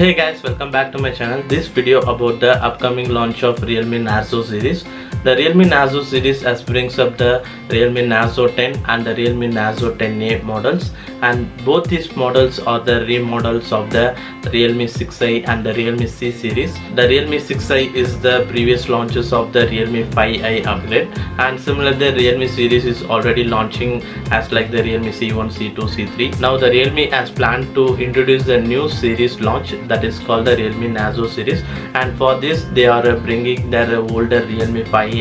Hey guys, welcome back to my channel. This video about the upcoming launch of Realme Narzo series. The Realme Narzo series brings up the Realme Narzo 10 and the Realme Narzo 10A models, and both these models are the remodels of the Realme 6i and the Realme C series. The Realme 6i is the previous launches of the Realme 5i upgrade, and similarly the Realme series is already launching as like the Realme C1, C2, C3. Now the Realme has planned to introduce the new series launch that is called the Realme Narzo series, and for this they are bringing their older Realme 5i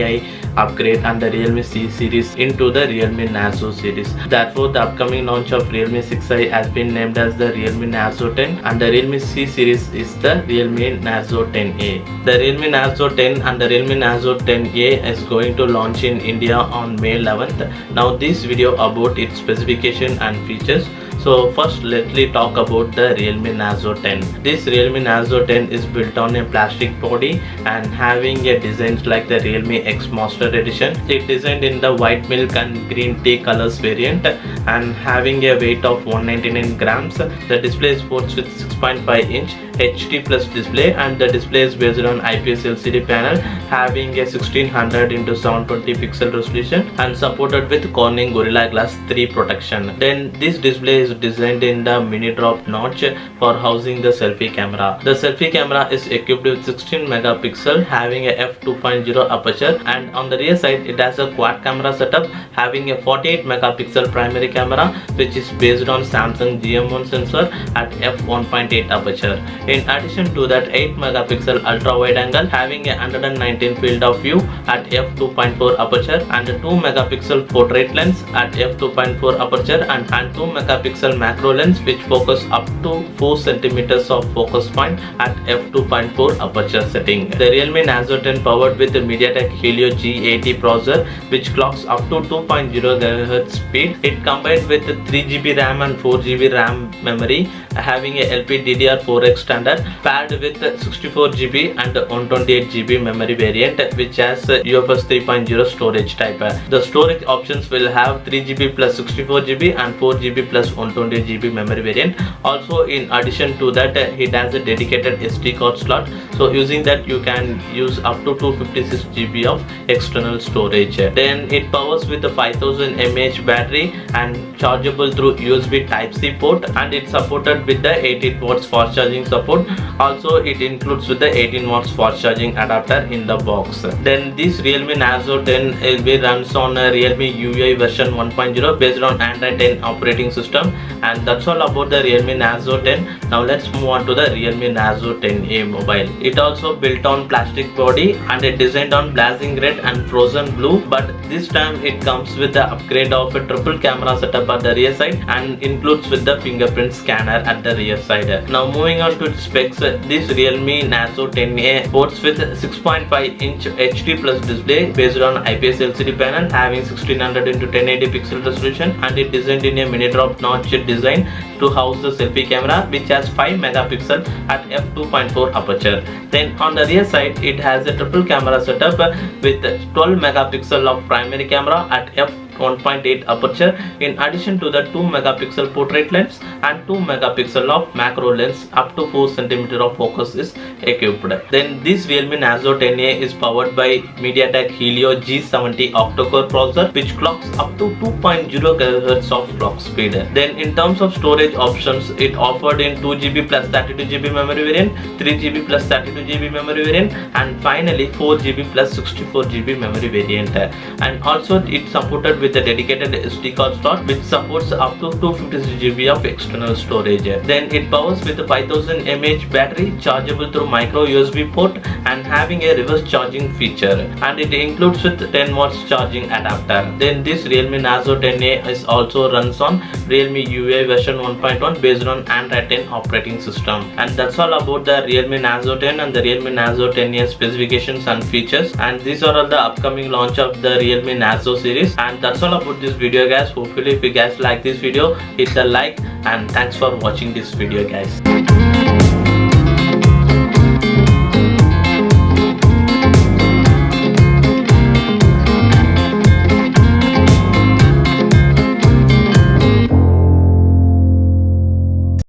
upgrade and the Realme C series into the Realme Narzo series. Therefore, the upcoming launch of Realme 6i has been named as the Realme Narzo 10, and the Realme C series is the Realme Narzo 10A. The Realme Narzo 10 and the Realme Narzo 10A is going to launch in India on May 11th. Now, this video about its specification and features. So first let me talk about the Realme Narzo 10. This Realme Narzo 10 is built on a plastic body and having a design like the Realme X Master Edition. It designed in the white milk and green tea colors variant and having a weight of 199 grams. The display sports with 6.5-inch HD plus display, and the display is based on IPS LCD panel having a 1600 x 720 pixel resolution and supported with Corning Gorilla Glass 3 protection. Then this display is designed in the mini drop notch for housing the selfie camera. The selfie camera is equipped with 16 megapixel having a f2.0 aperture, and on the rear side it has a quad camera setup having a 48 megapixel primary camera which is based on Samsung GM1 sensor at f1.8 aperture. In addition to that, 8 megapixel ultra wide angle having a 119 field of view at f2.4 aperture and a 2 megapixel portrait lens at f2.4 aperture and 2 megapixel macro lens which focus up to 4 centimeters of focus point at f2.4 aperture setting. The Realme Narzo 10 powered with the MediaTek Helio G80 processor which clocks up to 2.0 GHz speed. It combined with 3GB RAM and 4GB RAM memory having a LPDDR4X standard paired with 64GB and 128GB memory variant which has UFS 3.0 storage type. The storage options will have 3GB plus 64GB and 4GB plus 128GB memory variant. Also, in addition to that, it has a dedicated SD card slot, so using that you can use up to 256GB of external storage. Then it powers with a 5000 mAh battery and chargeable through USB Type-C port, and it's supported with the 18 watts fast charging support. Also, it includes with the 18 watts fast charging adapter in the box. Then this Realme Narzo 10 will be runs on a Realme UI version 1.0 based on Android 10 operating system, and that's all about the Realme Narzo 10. Now let's move on to the Realme Narzo 10A mobile. It also built on plastic body and it designed on blazing red and frozen blue, but this time it comes with the upgrade of a triple camera setup at the rear side and includes with the fingerprint scanner at the rear side. Now moving on to its specs, this Realme Narzo 10A sports with 6.5-inch HD plus display based on IPS LCD panel having 1600 x 1080 pixel resolution, and it designed in a mini drop notch design to house the selfie camera which has 5 megapixel at f2.4 aperture. Then on the rear side it has a triple camera setup with 12 megapixel of primary camera at f1.8 aperture. In addition to the 2 megapixel portrait lens and 2 megapixel of macro lens up to 4 cm of focus is equipped. Then this Realme Narzo 10A is powered by MediaTek Helio G70 octa-core processor which clocks up to 2.0 GHz of clock speed. Then in terms of storage options, it offered in 2GB plus 32GB memory variant, 3GB plus 32GB memory variant, and finally 4GB plus 64GB memory variant. And also it supported with a dedicated SD card slot which supports up to 256GB of external storage. Then it powers with a 5000 mAh battery chargeable through micro USB port and having a reverse charging feature, and it includes with 10 watts charging adapter. Then this Realme Narzo 10A is also runs on Realme UI version 1.1 based on Android 10 operating system. And that's all about the Realme Narzo 10 and the Realme Narzo 10A specifications and features, and these are all the upcoming launch of the Realme Narzo series. And that's all about this video guys. Hopefully if you guys like this video, hit the like, and thanks for watching this video guys.